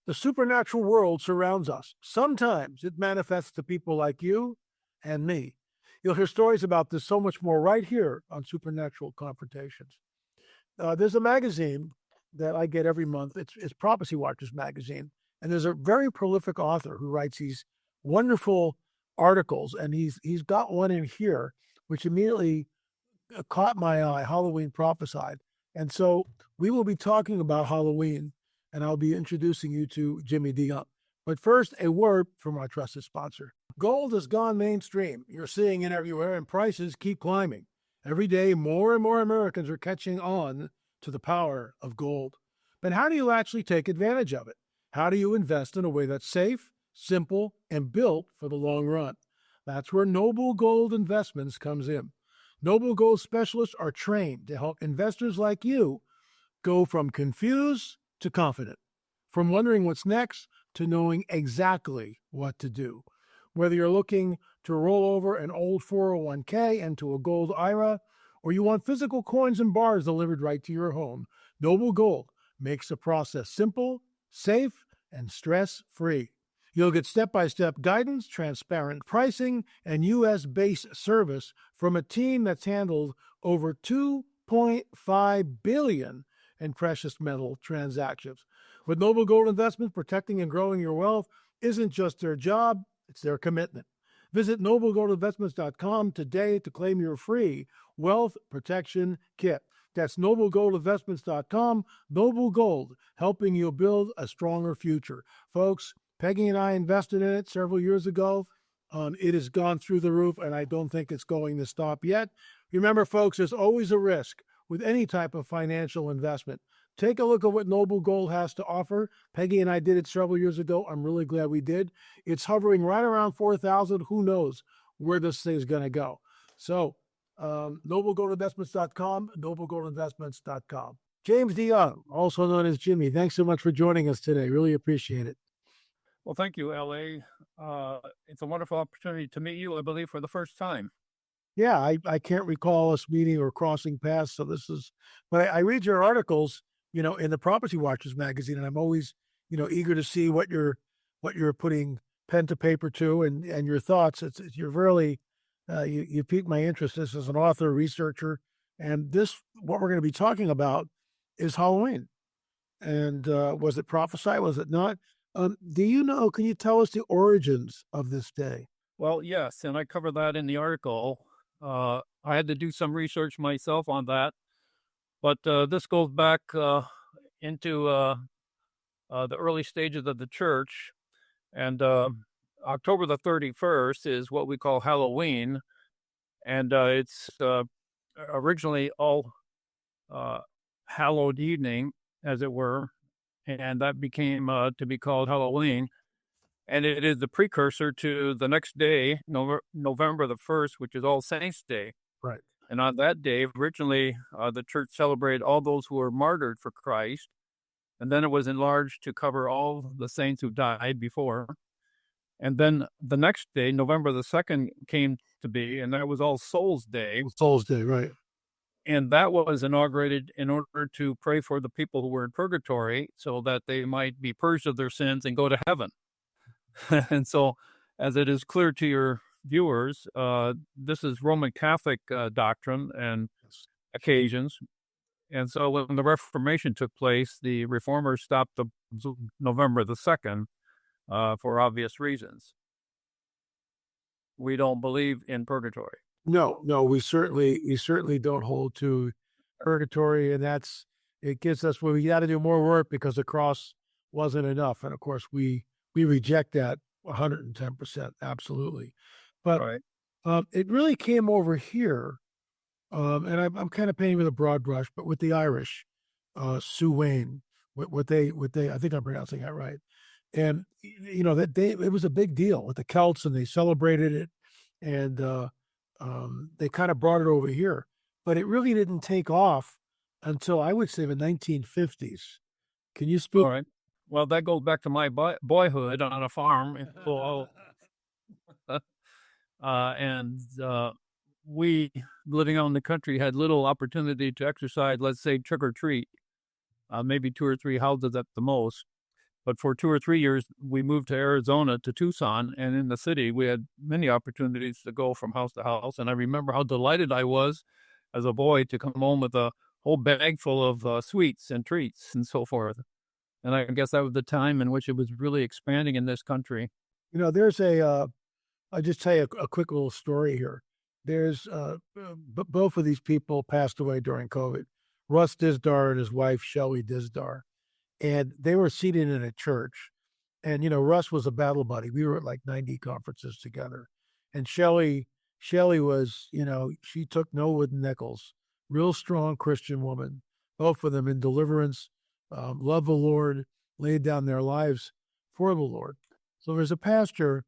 The supernatural world surrounds us. Sometimes it manifests to people like you and me. You'll hear stories about this so much more right here on Supernatural Confrontations. There's a magazine that I get every month. It's Prophecy Watchers magazine, and there's a very prolific author who writes these wonderful articles, and he's got one in here which immediately caught my eye. Halloween Prophesied, and so we will be talking about Halloween, and I'll be introducing you to Jimmy Dion. But first, a word from our trusted sponsor. Gold has gone mainstream. You're seeing it everywhere, and prices keep climbing. Every day, more and more Americans are catching on to the power of gold. But how do you actually take advantage of it? How do you invest in a way that's safe, simple, and built for the long run? That's where Noble Gold Investments comes in. Noble Gold specialists are trained to help investors like you go from confused to confident, from wondering what's next to knowing exactly what to do. Whether you're looking to roll over an old 401k into a gold IRA, or you want physical coins and bars delivered right to your home, Noble Gold makes the process simple, safe, and stress-free. You'll get step-by-step guidance, transparent pricing, and U.S.-based service from a team that's handled over $2.5 billion in precious metal transactions. With Noble Gold Investments, protecting and growing your wealth isn't just their job, it's their commitment. Visit noblegoldinvestments.com today to claim your free wealth protection kit. That's noblegoldinvestments.com. Noble Gold, helping you build a stronger future. Folks, Peggy and I invested in it several years ago. It has gone through the roof, and I don't think it's going to stop yet. Remember, folks, there's always a risk with any type of financial investment. Take a look at what Noble Gold has to offer. Peggy and I did it several years ago. I'm really glad we did. It's hovering right around 4,000. Who knows where this thing is going to go? So, noblegoldinvestments.com, noblegoldinvestments.com. James Dion, also known as Jimmy, thanks so much for joining us today. Really appreciate it. Well, thank you, L.A. It's a wonderful opportunity to meet you, I believe, for the first time. Yeah, I can't recall us meeting or crossing paths. So this is, but I read your articles, in the Property Watchers magazine, and I'm always, eager to see what you're putting pen to paper to and your thoughts. You're really, you piqued my interest. This is an author, researcher, and what we're going to be talking about is Halloween. And was it prophesied? Was it not? Do you know? Can you tell us the origins of this day? Well, yes, and I covered that in the article. I had to do some research myself on that, but this goes back into the early stages of the church, and October the 31st is what we call Halloween, and it's originally All Hallowed Evening, as it were, and that became to be called Halloween. And it is the precursor to the next day, November the 1st, which is All Saints' Day. Right. And on that day, originally, the church celebrated all those who were martyred for Christ. And then it was enlarged to cover all the saints who died before. And then the next day, November the 2nd, came to be, and that was All Souls' Day. Souls' Day, right. And that was inaugurated in order to pray for the people who were in purgatory so that they might be purged of their sins and go to heaven. And so, as it is clear to your viewers, this is Roman Catholic doctrine and occasions. And so when the Reformation took place, the Reformers stopped the November the 2nd for obvious reasons. We don't believe in purgatory. No, we certainly don't hold to purgatory, and it gives us, we got to do more work because the cross wasn't enough. And of course, we reject that 110%, absolutely. But right. It really came over here, and I'm kind of painting with a broad brush, but with the Irish, Sue Wayne, what they, I think I'm pronouncing that right. And, it was a big deal with the Celts, and they celebrated it, and they kind of brought it over here. But it really didn't take off until, I would say, the 1950s. Can you speak? All right. Well, that goes back to my boyhood on a farm. And we, living out in the country, had little opportunity to exercise, let's say, trick or treat, maybe 2 or 3 houses at the most. But for 2 or 3 years, we moved to Arizona, to Tucson, and in the city, we had many opportunities to go from house to house. And I remember how delighted I was as a boy to come home with a whole bag full of sweets and treats and so forth. And I guess that was the time in which it was really expanding in this country. There's I'll just tell you a quick little story here. There's both of these people passed away during COVID. Russ Dizdar and his wife Shelley Dizdar, and they were seated in a church. And Russ was a battle buddy. We were at like 90 conferences together, and Shelley was she took no wooden nickels. Real strong Christian woman. Both of them in deliverance, love the Lord, laid down their lives for the Lord. So there's a pastor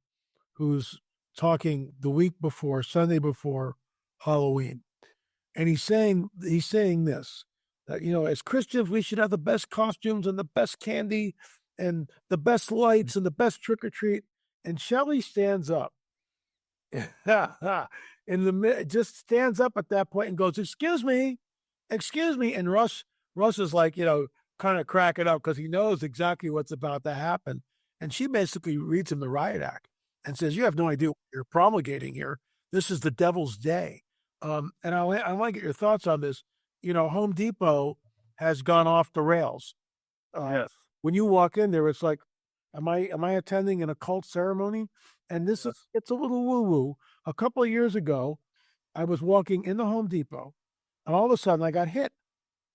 who's talking the week before, Sunday before Halloween. And he's saying this, that, as Christians, we should have the best costumes and the best candy and the best lights and the best trick or treat. And Shelley stands up just stands up at that point and goes, excuse me. And Russ is like, kind of cracking up because he knows exactly what's about to happen. And she basically reads him the riot act and says, you have no idea what you're promulgating here. This is the devil's day. And I want to get your thoughts on this. Home Depot has gone off the rails. Yes. When you walk in there, it's like, am I attending an occult ceremony? And it's a little woo-woo. A couple of years ago, I was walking in the Home Depot, and all of a sudden I got hit.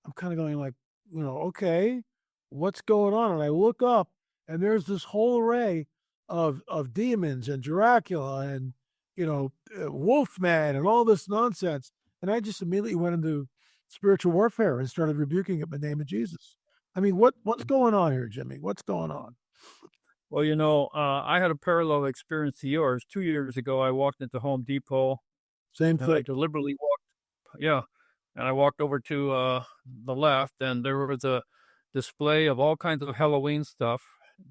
I'm kind of going like, okay, what's going on? And I look up, and there's this whole array of demons and Dracula and Wolfman and all this nonsense. And I just immediately went into spiritual warfare and started rebuking it in the name of Jesus. I mean, what's going on here, Jimmy? What's going on? Well, I had a parallel experience to yours. 2 years ago, I walked into Home Depot. Same And thing. I deliberately and I walked over to the left, and there was a display of all kinds of Halloween stuff.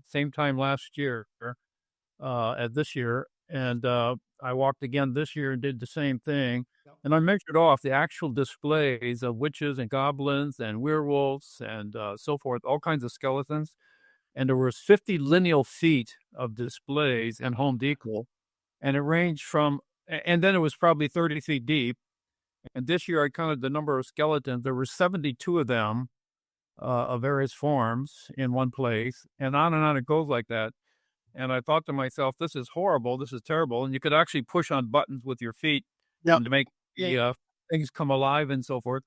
Same time last year, as this year, and I walked again this year and did the same thing. Yep. And I measured off the actual displays of witches and goblins and werewolves and so forth, all kinds of skeletons. And there was 50 lineal feet of displays in Home Depot, and it ranged from, and then it was probably 30 feet deep. And this year I counted the number of skeletons. There were 72 of them of various forms in one place, and on it goes like that. And I thought to myself, this is horrible. This is terrible. And you could actually push on buttons with your feet Yep. to make the things come alive and so forth.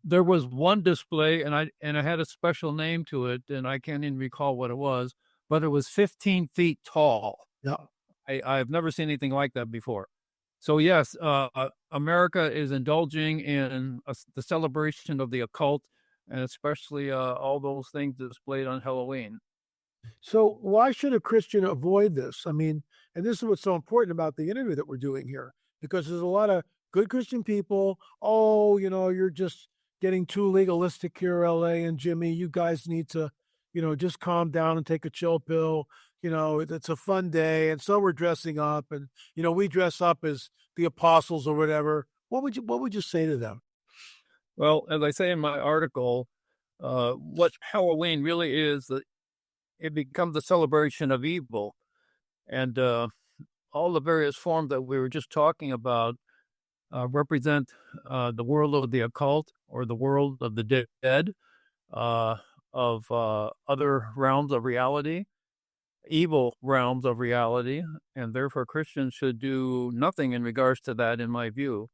There was one display, and I had a special name to it, and I can't even recall what it was, but it was 15 feet tall. Yeah. I've never seen anything like that before. So yes, America is indulging in the celebration of the occult, and especially all those things displayed on Halloween. So why should a Christian avoid this? I mean, and this is what's so important about the interview that we're doing here, because there's a lot of good Christian people. Oh, you're just getting too legalistic here, LA and Jimmy. You guys need to, just calm down and take a chill pill. It's a fun day. And so we're dressing up, and, we dress up as the apostles or whatever. What would you say to them? Well, as I say in my article, what Halloween really is, it becomes the celebration of evil. And all the various forms that we were just talking about represent the world of the occult or the world of the dead, of other realms of reality, evil realms of reality, and therefore Christians should do nothing in regards to that, in my view.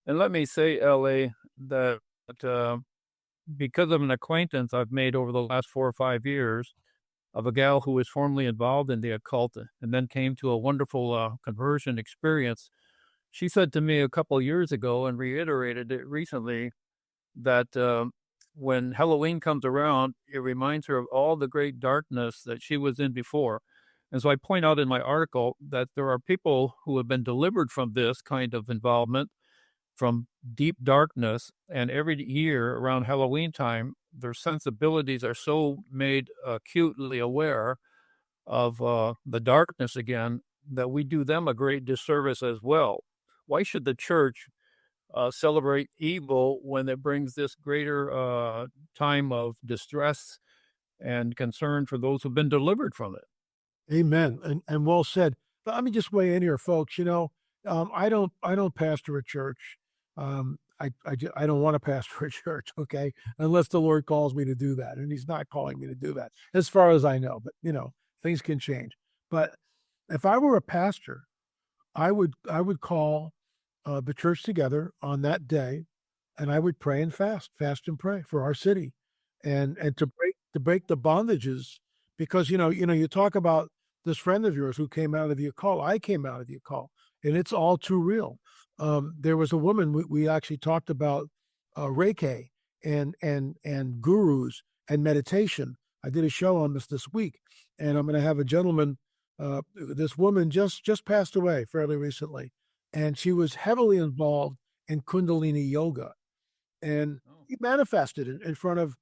And let me say, L.A., that because of an acquaintance I've made over the last 4 or 5 years of a gal who was formerly involved in the occult and then came to a wonderful conversion experience, she said to me a couple of years ago and reiterated it recently that when Halloween comes around, it reminds her of all the great darkness that she was in before. And so I point out in my article that there are people who have been delivered from this kind of involvement, from deep darkness, and every year around Halloween time, their sensibilities are so made acutely aware of the darkness again that we do them a great disservice as well. Why should the church celebrate evil when it brings this greater time of distress and concern for those who've been delivered from it. Amen. And well said. But let me just weigh in here, folks. I don't pastor a church. I don't want to pastor a church, okay, unless the Lord calls me to do that, and He's not calling me to do that, as far as I know. But things can change. But if I were a pastor, I would call the church together on that day, and I would pray and fast and pray for our city, and to break the bondages, because you talk about this friend of yours who came out of the occult. I came out of the occult, and it's all too real. There was a woman we actually talked about Reiki and gurus and meditation. I did a show on this week, and I'm going to have a gentleman. This woman just passed away fairly recently, and she was heavily involved in Kundalini yoga, and he manifested in front of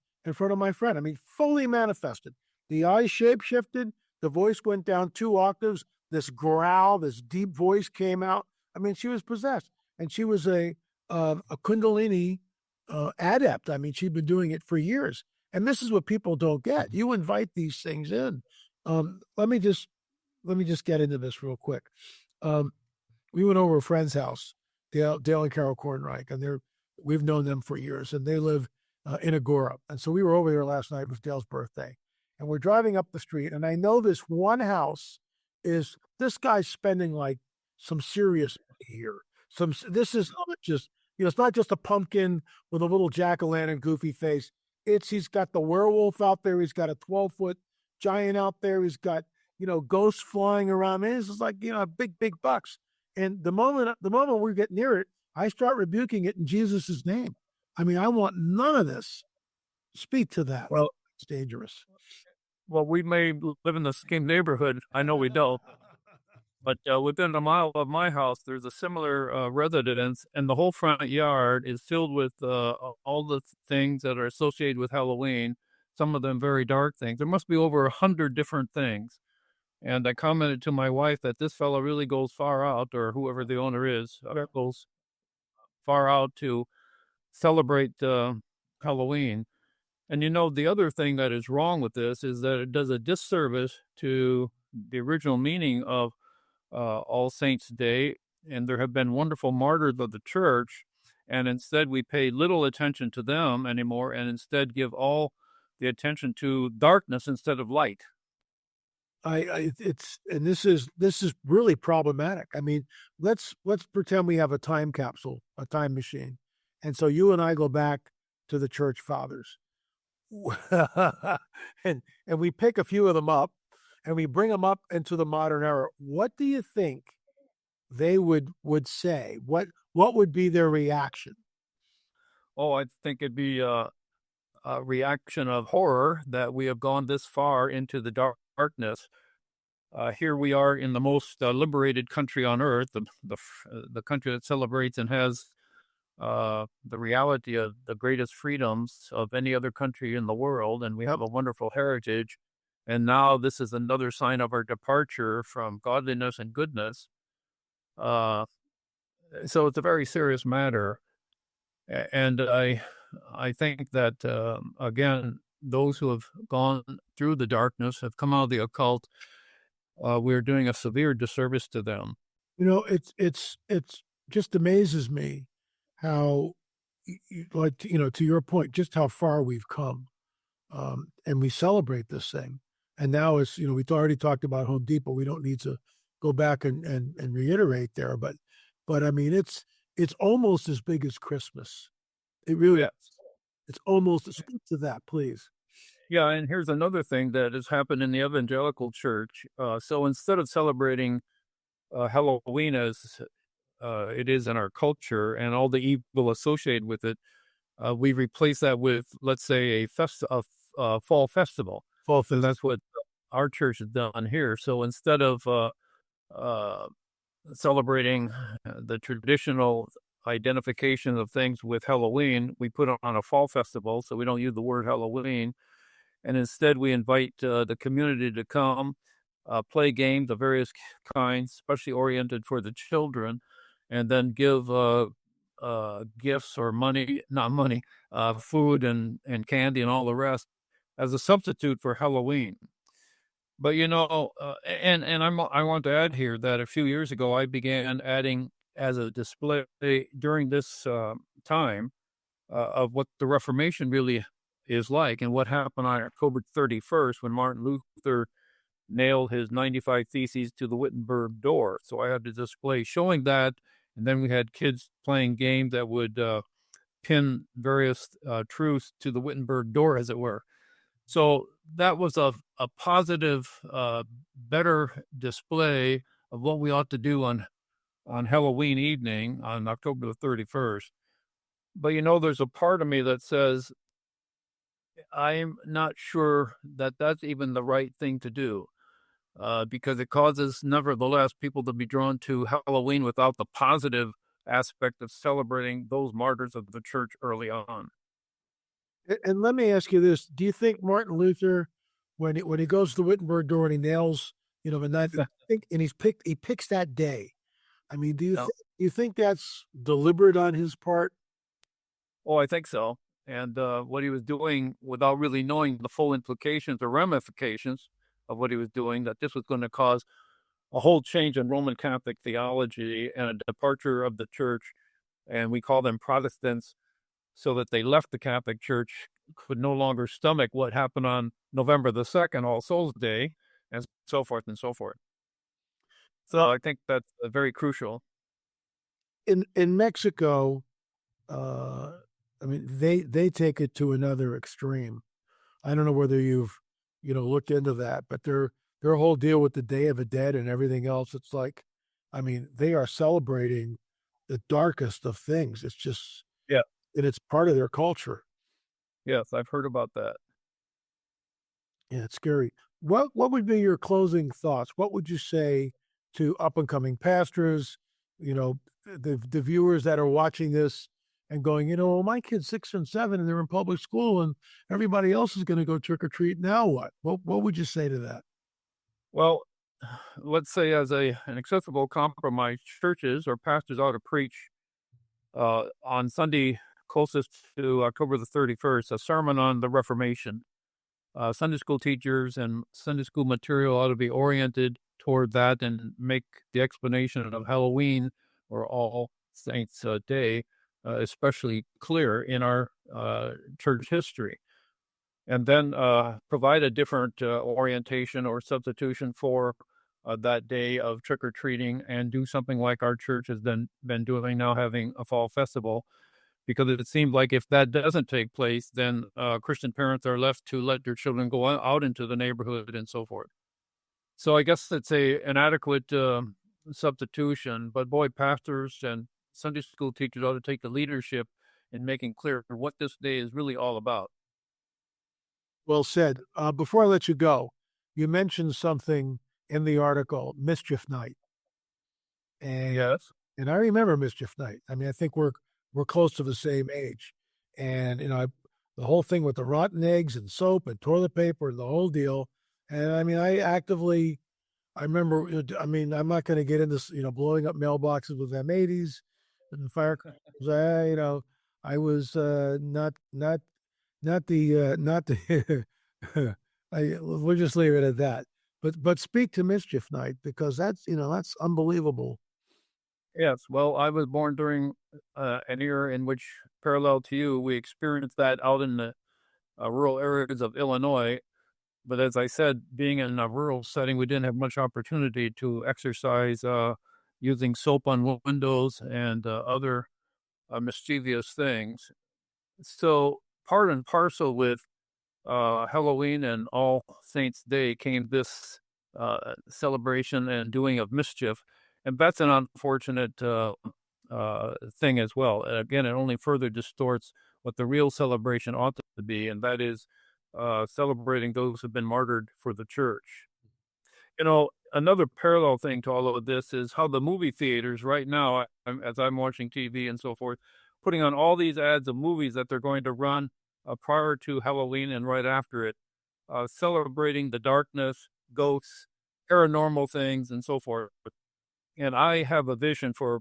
my friend. I mean, fully manifested. The eyes shape shifted. The voice went down 2 octaves. This growl, this deep voice came out. I mean, she was possessed, and she was a Kundalini adept. I mean, she'd been doing it for years. And this is what people don't get. You invite these things in. Let me just get into this real quick. We went over a friend's house, Dale and Carol Kornreich, and we've known them for years, and they live in Agora. And so we were over there last night. It was Dale's birthday, and we're driving up the street, and I know this one house is this guy's spending like some serious money here. This is not just it's not just a pumpkin with a little jack-o'-lantern goofy face. He's got the werewolf out there. He's got a 12-foot giant out there. He's got ghosts flying around. Man, this is like big bucks. And the moment we get near it, I start rebuking it in Jesus' name. I mean, I want none of this. Speak to that. Well, it's dangerous. Well, we may live in the same neighborhood. I know we don't. But within a mile of my house, there's a similar residence, and the whole front yard is filled with all the things that are associated with Halloween, some of them very dark things. There must be over 100 different things. And I commented to my wife that this fellow really goes far out, or whoever the owner is, goes far out to celebrate Halloween. And the other thing that is wrong with this is that it does a disservice to the original meaning of All Saints' Day. And there have been wonderful martyrs of the church. And instead, we pay little attention to them anymore, and instead give all the attention to darkness instead of light. This is really problematic. I mean, let's pretend we have a time capsule, a time machine, and so you and I go back to the church fathers, and we pick a few of them up, and we bring them up into the modern era. What do you think they would say? What would be their reaction? Oh, I think it'd be a reaction of horror that we have gone this far into the darkness. Here we are in the most liberated country on earth, the country that celebrates and has the reality of the greatest freedoms of any other country in the world, and we have a wonderful heritage. And now this is another sign of our departure from godliness and goodness. So it's a very serious matter, and I think that again, those who have gone through the darkness have come out of the occult. We're doing a severe disservice to them. It's just amazes me how, to your point, just how far we've come, and we celebrate this thing. And now we've already talked about Home Depot. We don't need to go back and reiterate there, but I mean, it's almost as big as Christmas. It really is. It's almost. Speak to that, please. Yeah, and here's another thing that has happened in the evangelical church. So instead of celebrating Halloween as it is in our culture and all the evil associated with it, we replace that with, let's say, a fall festival. And that's what our church has done here. So instead of celebrating the traditional identification of things with Halloween, we put on a fall festival, so we don't use the word Halloween. And instead, we invite the community to come, play games of various kinds, especially oriented for the children, and then give gifts or money, not money, food and candy and all the rest as a substitute for Halloween. But I want to add here that a few years ago I began adding as a display during this time of what the Reformation really is like and what happened on October 31st when Martin Luther nailed his 95 Theses to the Wittenberg door. So I had a display showing that, and then we had kids playing games that would pin various truths to the Wittenberg door, as it were. So that was a positive, better display of what we ought to do on Halloween evening on October the 31st. But there's a part of me that says, I'm not sure that that's even the right thing to do because it causes, nevertheless, people to be drawn to Halloween without the positive aspect of celebrating those martyrs of the church early on. And let me ask you this: do you think Martin Luther, when he goes to the Wittenberg door and he nails, the knife, and he picks that day? I mean, do you think that's deliberate on his part? Oh, I think so. And what he was doing without really knowing the full implications or ramifications of what he was doing, that this was going to cause a whole change in Roman Catholic theology and a departure of the church. And we call them Protestants, so that they left the Catholic Church, could no longer stomach what happened on November the 2nd, All Souls Day, and so forth and so forth. So I think that's very crucial. In Mexico, I mean, they take it to another extreme. I don't know whether you've looked into that, but their whole deal with the Day of the Dead and everything else, it's like, I mean, they are celebrating the darkest of things. It's just, Yeah. and it's part of their culture. Yes, I've heard about that. Yeah, it's scary. What would be your closing thoughts? What would you say to up and coming pastors, the viewers that are watching this and going, my kid's 6 and 7 and they're in public school and everybody else is going to go trick or treat. Now what? What would you say to that? Well, let's say as an acceptable compromise, churches or pastors ought to preach on Sunday closest to October the 31st, a sermon on the Reformation. Sunday school teachers and Sunday school material ought to be oriented toward that and make the explanation of Halloween or All Saints Day especially clear in our church history. And then provide a different orientation or substitution for that day of trick-or-treating and do something like our church has been doing now, having a fall festival. Because it seemed like if that doesn't take place, then Christian parents are left to let their children go out into the neighborhood and so forth. So I guess it's an adequate substitution. But boy, pastors and Sunday school teachers ought to take the leadership in making clear what this day is really all about. Well said. Before I let you go, you mentioned something in the article, Mischief Night. And Yes. And I remember Mischief Night. I mean, I think we're close to the same age. And, the whole thing with the rotten eggs and soap and toilet paper and the whole deal. And I mean, I remember, I'm not going to get into, blowing up mailboxes with M80s and firecrackers. I was not the, we'll just leave it at that. But speak to Mischief Night because that's unbelievable. Yes. Well, I was born during an era in which, parallel to you, we experienced that out in the rural areas of Illinois. But as I said, being in a rural setting, we didn't have much opportunity to exercise using soap on windows and other mischievous things. So, part and parcel with Halloween and All Saints Day came this celebration and doing of mischief. And that's an unfortunate thing as well. And again, it only further distorts what the real celebration ought to be, and that is celebrating those who've been martyred for the church. Another parallel thing to all of this is how the movie theaters right now, as I'm watching TV and so forth, putting on all these ads of movies that they're going to run prior to Halloween and right after it, celebrating the darkness, ghosts, paranormal things, and so forth. And I have a vision for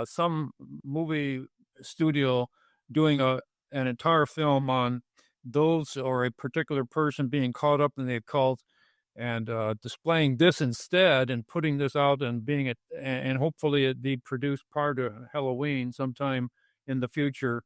some movie studio doing an entire film on those or a particular person being caught up in the occult and displaying this instead and putting this out and being it and hopefully it be produced prior to Halloween sometime in the future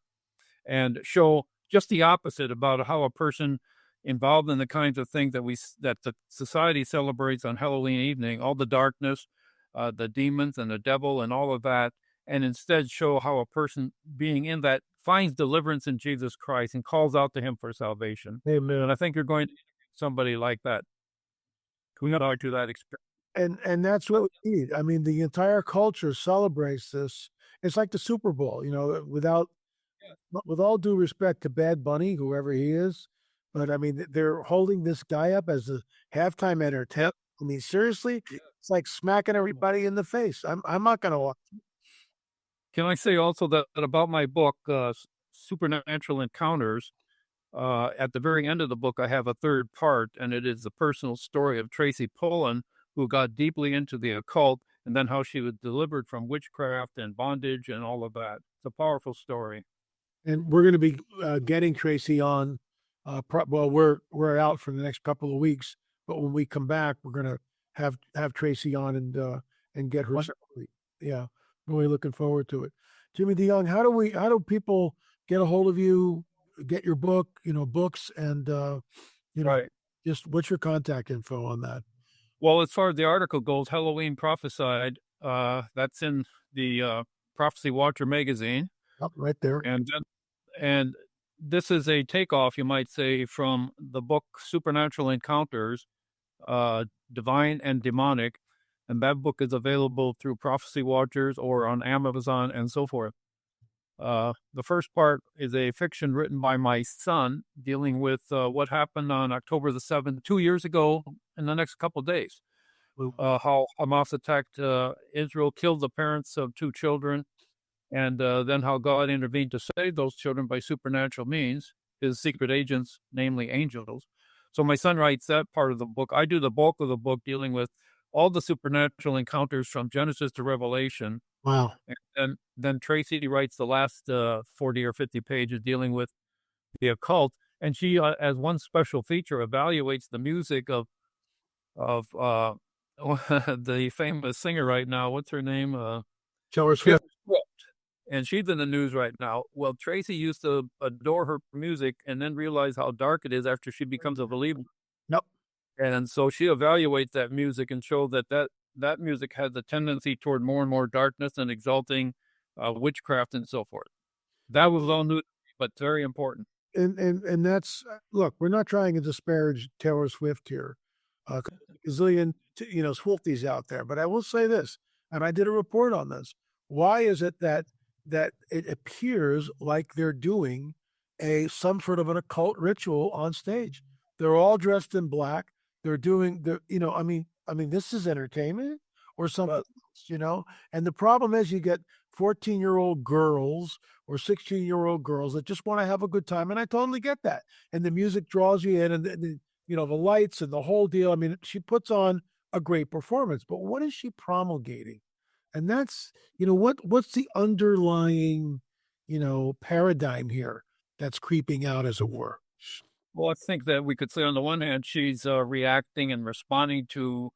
and show just the opposite about how a person involved in the kinds of things that the society celebrates on Halloween evening, all the darkness, the demons and the devil and all of that, and instead show how a person being in that finds deliverance in Jesus Christ and calls out to him for salvation. Amen. And I think you're going to somebody like that. We got to that experience. And that's what we need. I mean, the entire culture celebrates this. It's like the Super Bowl, with all due respect to Bad Bunny, whoever he is, but I mean, they're holding this guy up as a halftime entertainment. I mean, seriously, it's like smacking everybody in the face. I'm not going to watch. Can I say also that about my book, Supernatural Encounters? At the very end of the book, I have a third part, and it is the personal story of Tracy Pullen, who got deeply into the occult, and then how she was delivered from witchcraft and bondage and all of that. It's a powerful story. And we're going to be getting Tracy on. Well, we're out for the next couple of weeks, but when we come back, we're going to have Tracy on and get her. Yeah, really looking forward to it. Jimmy DeYoung, how do people get a hold of you, get your book, books, and Right. just what's your contact info on that? Well, as far as the article goes, Halloween Prophesied, that's in the Prophecy Watcher magazine. Oh, right there. And this is a takeoff, you might say, from the book Supernatural Encounters, Divine and Demonic. And that book is available through Prophecy Watchers or on Amazon and so forth. The first part is a fiction written by my son dealing with what happened on October the 7th, 2 years ago in the next couple of days. How Hamas attacked Israel, killed the parents of 2 children, and then how God intervened to save those children by supernatural means, his secret agents, namely angels. So my son writes that part of the book. I do the bulk of the book dealing with all the supernatural encounters from Genesis to Revelation. Wow. And then Tracy writes the last 40 or 50 pages dealing with the occult. And she, as one special feature, evaluates the music of the famous singer right now. What's her name? Taylor Swift. And she's in the news right now. Well, Tracy used to adore her music and then realize how dark it is after she becomes a believer. Nope. And so she evaluates that music and shows that music has a tendency toward more and more darkness and exalting witchcraft and so forth. That was all new, but very important. And that's, look, we're not trying to disparage Taylor Swift here. Gazillion, Swifties out there. But I will say this, and I did a report on this. Why is it that it appears like they're doing some sort of an occult ritual on stage? They're all dressed in black. They're doing I mean, this is entertainment or something else, And the problem is you get 14-year-old girls or 16-year-old girls that just want to have a good time. And I totally get that. And the music draws you in and the lights and the whole deal. I mean, she puts on a great performance, but what is she promulgating? And that's, what's the underlying, paradigm here that's creeping out, as it were? Well, I think that we could say on the one hand, she's reacting and responding to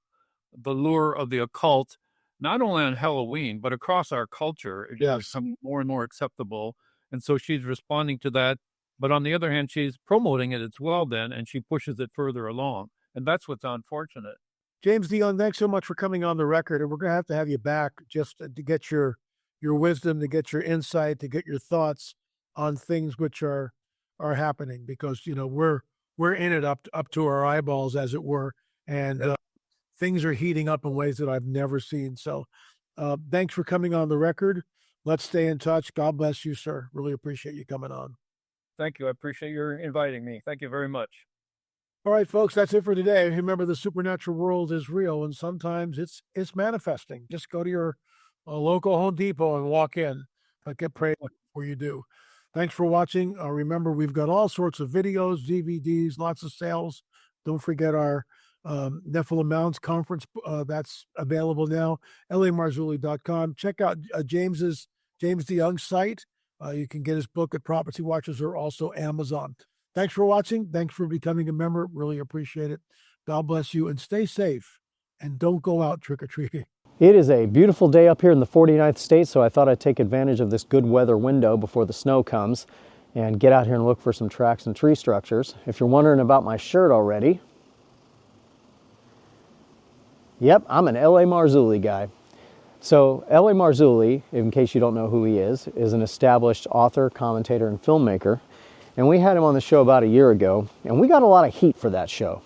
the lure of the occult, not only on Halloween, but across our culture. It becomes more and more acceptable. And so she's responding to that. But on the other hand, she's promoting it as well then, and she pushes it further along. And that's what's unfortunate. James DeYoung, thanks so much for coming on the record. And we're going to have you back just to get your wisdom, to get your insight, to get your thoughts on things which are happening, because, we're in it up to our eyeballs, as it were. And things are heating up in ways that I've never seen. So thanks for coming on the record. Let's stay in touch. God bless you, sir. Really appreciate you coming on. Thank you. I appreciate your inviting me. Thank you very much. All right, folks, that's it for today. Remember, the supernatural world is real, and sometimes it's manifesting. Just go to your local Home Depot and walk in. But get praying before you do. Thanks for watching. Remember, we've got all sorts of videos, DVDs, lots of sales. Don't forget our Nephilim Mounds conference. That's available now. LAMarzulli.com. Check out James DeYoung's site. You can get his book at Prophecy Watchers or also Amazon. Thanks for watching. Thanks for becoming a member. Really appreciate it. God bless you and stay safe. And don't go out trick-or-treating. It is a beautiful day up here in the 49th state, so I thought I'd take advantage of this good weather window before the snow comes and get out here and look for some tracks and tree structures. If you're wondering about my shirt already, yep, I'm an L.A. Marzulli guy. So L.A. Marzulli, in case you don't know who he is an established author, commentator, and filmmaker. And we had him on the show about a year ago, and we got a lot of heat for that show.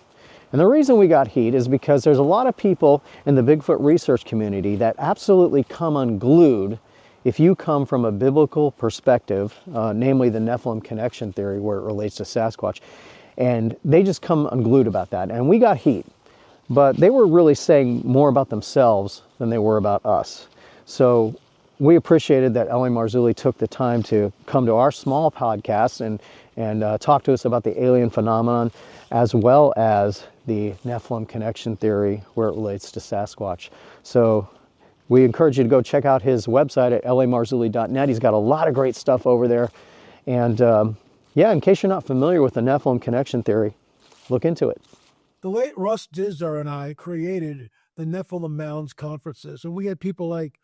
And the reason we got heat is because there's a lot of people in the Bigfoot research community that absolutely come unglued if you come from a biblical perspective, namely the Nephilim connection theory where it relates to Sasquatch. And they just come unglued about that. And we got heat. But they were really saying more about themselves than they were about us. So we appreciated that L.A. Marzulli took the time to come to our small podcast and talk to us about the alien phenomenon, as well as the Nephilim connection theory where it relates to Sasquatch. So we encourage you to go check out his website at lamarzulli.net. He's got a lot of great stuff over there. And yeah, in case you're not familiar with the Nephilim connection theory, look into it. The late Russ Dizdar and I created the Nephilim Mounds conferences, and we had people like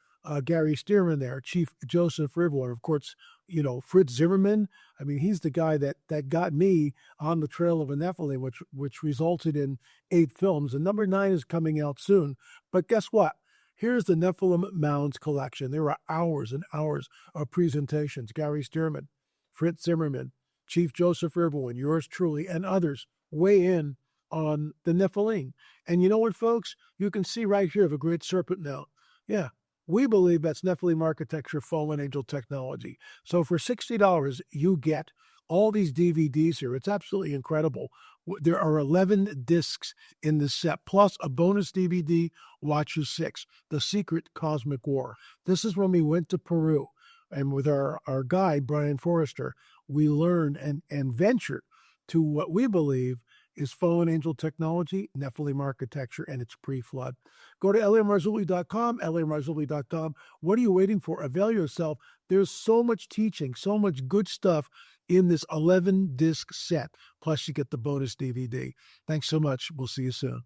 Gary Stearman there, Chief Joseph Rivel, and of course, you know, Fritz Zimmerman. I mean, he's the guy that got me on the trail of a Nephilim, which resulted in 8 films, and number 9 is coming out soon. But guess what? Here's the Nephilim Mounds collection. There are hours and hours of presentations. Gary Stearman, Fritz Zimmerman, Chief Joseph Rivel, and yours truly, and others weigh in on the Nephilim. And you know what, folks? You can see right here of a great serpent now. Yeah, we believe that's Nephilim architecture, fallen angel technology. So for $60, you get all these DVDs here. It's absolutely incredible. There are 11 discs in this set, plus a bonus DVD, Watcher 6, The Secret Cosmic War. This is when we went to Peru. And with our guide, Brian Forrester, we learned and ventured to what we believe is fallen angel technology, Nephilim architecture, and it's pre-flood. Go to lamarzulli.com, lamarzulli.com. What are you waiting for? Avail yourself. There's so much teaching, so much good stuff in this 11-disc set. Plus, you get the bonus DVD. Thanks so much. We'll see you soon.